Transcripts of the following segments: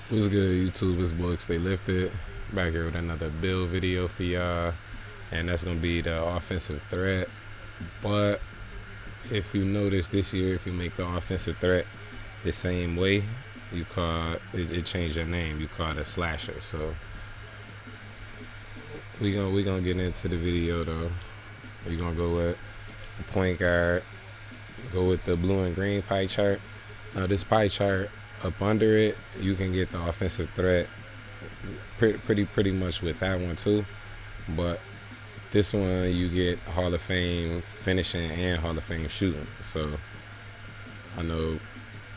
What's good, YouTube? It's Books They Lifted. Back here with another build video for y'all. And that's going to be the offensive threat. But if you notice this year, if you make the offensive threat the same way, it changed your name. You call it a slasher. So we gonna get into the video though. We're gonna go with the point guard, go with the blue and green pie chart. Now this pie chart, up under it, you can get the offensive threat pretty much with that one too. But this one you get Hall of Fame finishing and Hall of Fame shooting. So I know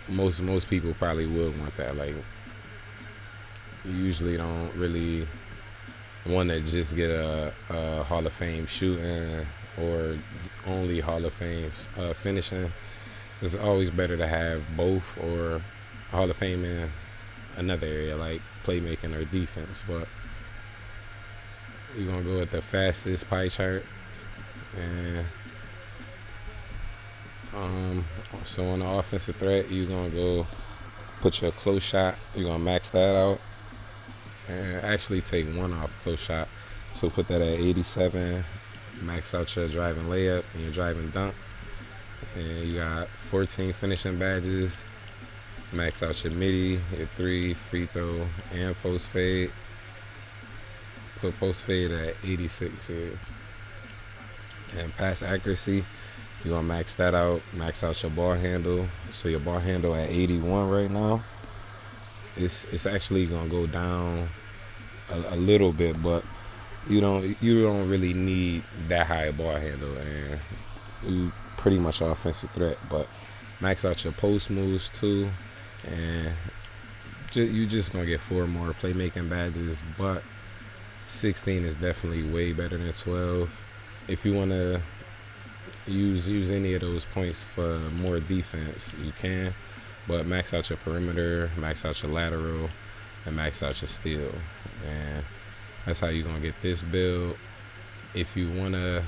most people probably would want that. Like, you usually don't really want to just get a Hall of Fame shooting or only Hall of Fame finishing. It's always better to have both, or Hall of Fame in another area like playmaking or defense. But we're gonna go with the fastest pie chart. And so on the offensive threat, you're gonna go put your close shot. You're gonna max that out and actually take one off close shot. So put that at 87. Max out your driving layup and your driving dunk. And you got 14 finishing badges. Max out your midi, your three, free throw, and post fade. Put post fade at 86 here. And pass accuracy, you're gonna max that out. Max out your ball handle. So your ball handle at 81 right now. It's actually gonna go down a little bit, but you don't really need that high a ball handle, and you pretty much offensive threat. But max out your post moves too, and you just gonna get 4 more playmaking badges. But 16 is definitely way better than 12. If you wanna use any of those points for more defense, you can. But max out your perimeter, max out your lateral, and max out your steal. And that's how you're gonna get this build. If you wanna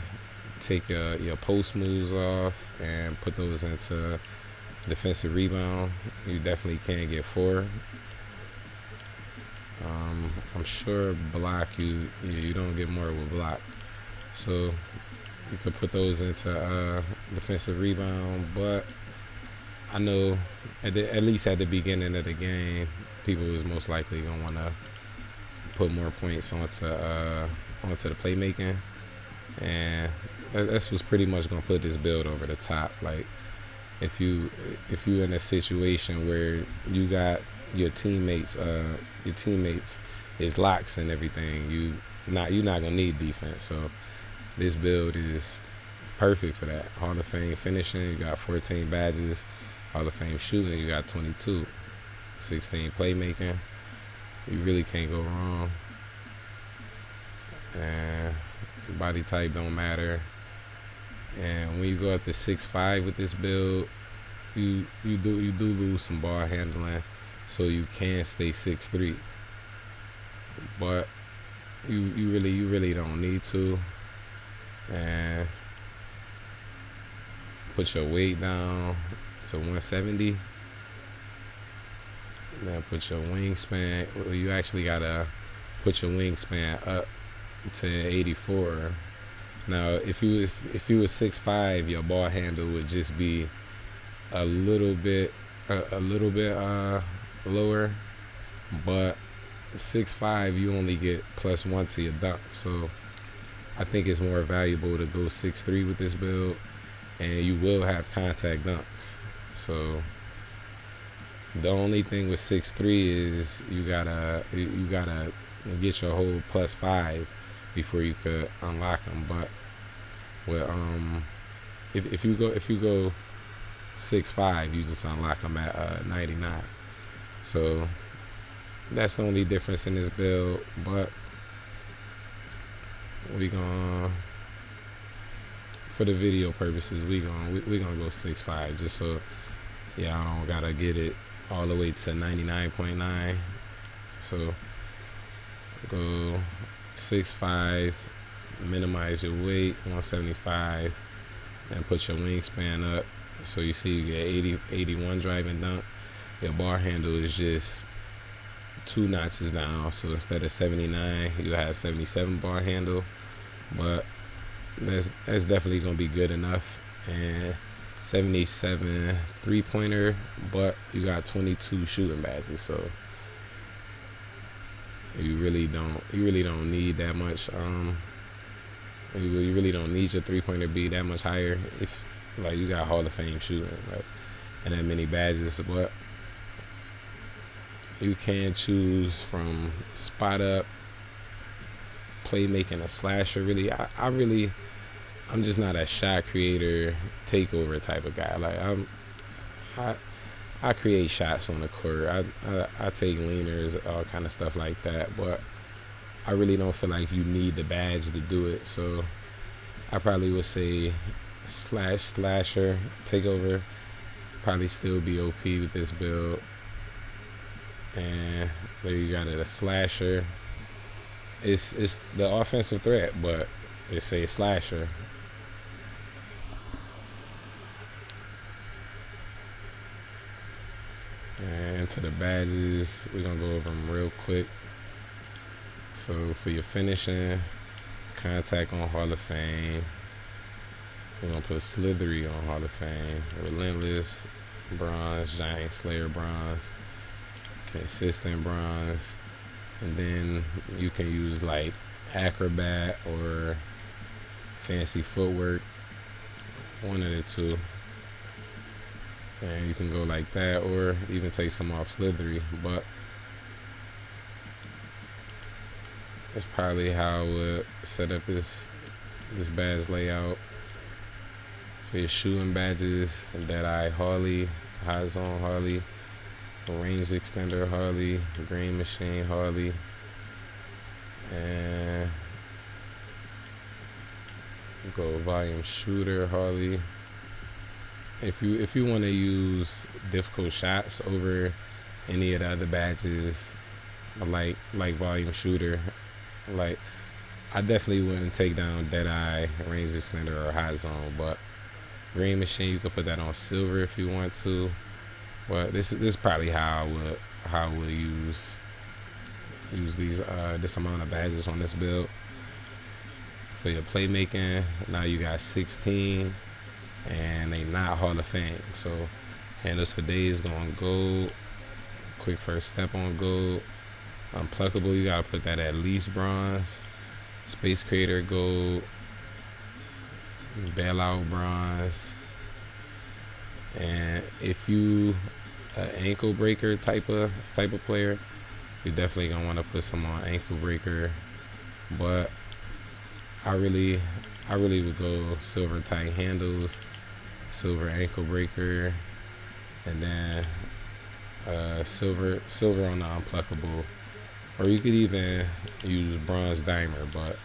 take your post moves off and put those into defensive rebound, you definitely can get 4. I'm sure block you don't get more with block, so you could put those into defensive rebound. But I know at least at the beginning of the game, people is most likely gonna want to put more points onto the playmaking, and that's what's pretty much gonna put this build over the top. Like, if you in a situation where you got your teammates is locks and everything, you're not gonna need defense. So this build is perfect for that. Hall of Fame finishing, you got 14 badges. Hall of Fame shooting, you got 22. 16 playmaking, you really can't go wrong. And body type don't matter. And when you go up to 6'5" with this build, you do lose some ball handling, so you can stay 6'3". But you really don't need to. And put your weight down to 170. Then put your wingspan. Well, you actually gotta put your wingspan up to 84. Now, if you was 6'5", your ball handle would just be a little bit lower. But 6'5", you only get +1 to your dunk. So I think it's more valuable to go 6'3" with this build, and you will have contact dunks. So the only thing with 6'3" is you gotta get your whole +5 before you could unlock them. But with if you go 6'5", you just unlock them at 99. So that's the only difference in this build. But we gonna, for the video purposes, we gonna go 6'5", just so I don't gotta get it all the way to 99.9. So go 6'5", minimize your weight 175, and put your wingspan up. So you see you get 81 driving dunk. Your bar handle is just two notches down. So instead of 79, you have 77 bar handle. But that's definitely gonna be good enough. And 77 three-pointer, but you got 22 shooting badges, so you really don't need that much. You really don't need your three-pointer to be that much higher if like you got Hall of Fame shooting like and that many badges. But you can choose from spot up, playmaking, a slasher. Really, I'm just not a shot creator, takeover type of guy. Like I, I create shots on the court. I take leaners, all kind of stuff like that. But I really don't feel like you need the badge to do it. So I probably would say slasher, takeover. Probably still be OP with this build. And there you got it, a slasher. It's the offensive threat, but it's a slasher. And to the badges, we're gonna go over them real quick. So for your finishing, contact on Hall of Fame. We're gonna put Slithery on Hall of Fame. Relentless, bronze. Giant Slayer, bronze. Consistent, bronze. And then you can use like acrobat or fancy footwork, one of the two. And you can go like that, or even take some off Slithery. But that's probably how I would set up this badge layout. For your shooting badges, Deadeye Harley, High Zone Harley, Range Extender Harley, Green Machine Harley, and go Volume Shooter Harley. If you want to use difficult shots over any of the other badges, like Volume Shooter, like I definitely wouldn't take down Deadeye, Range Extender, or High Zone. But Green Machine, you could put that on silver if you want to. But this is probably how I would use these this amount of badges on this build. For your playmaking, now you got 16, and they not Hall of Fame. So handles for days going gold. Quick first step on gold. Unpluckable, you gotta put that at least bronze. Space Creator gold. Bailout bronze. And if you an ankle breaker type of player, you're definitely gonna want to put some on ankle breaker. But I really would go silver tight handles, silver ankle breaker, and then silver on the unpluckable. Or you could even use bronze dimer, but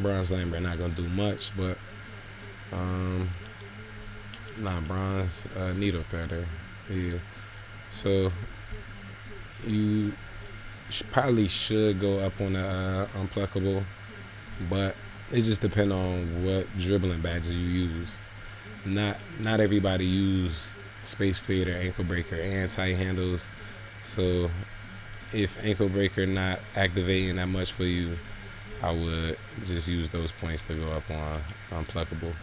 bronze dimer not gonna do much. But bronze needle threader. Yeah. So you probably should go up on the unpluckable, but it just depends on what dribbling badges you use. Not everybody use Space Creator, ankle breaker, and tight handles. So if ankle breaker not activating that much for you, I would just use those points to go up on unpluckable,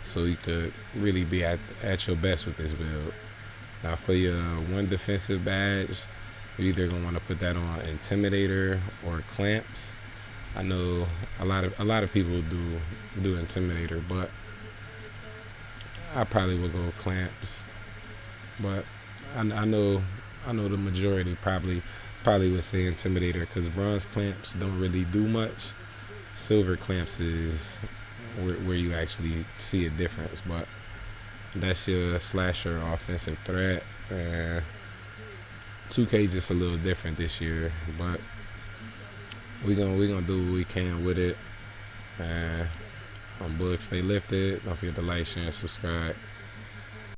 so you could really be at your best with this build. Now for your one defensive badge, you're either gonna want to put that on Intimidator or Clamps. I know a lot of people do Intimidator, but I probably would go Clamps. But I know the majority probably would say Intimidator, because bronze Clamps don't really do much. Silver Clamps is where you actually see a difference. But that's your slasher offensive threat. 2K just a little different this year, but we gonna do what we can with it. On books, stay lifted. Don't forget to like, share, and subscribe.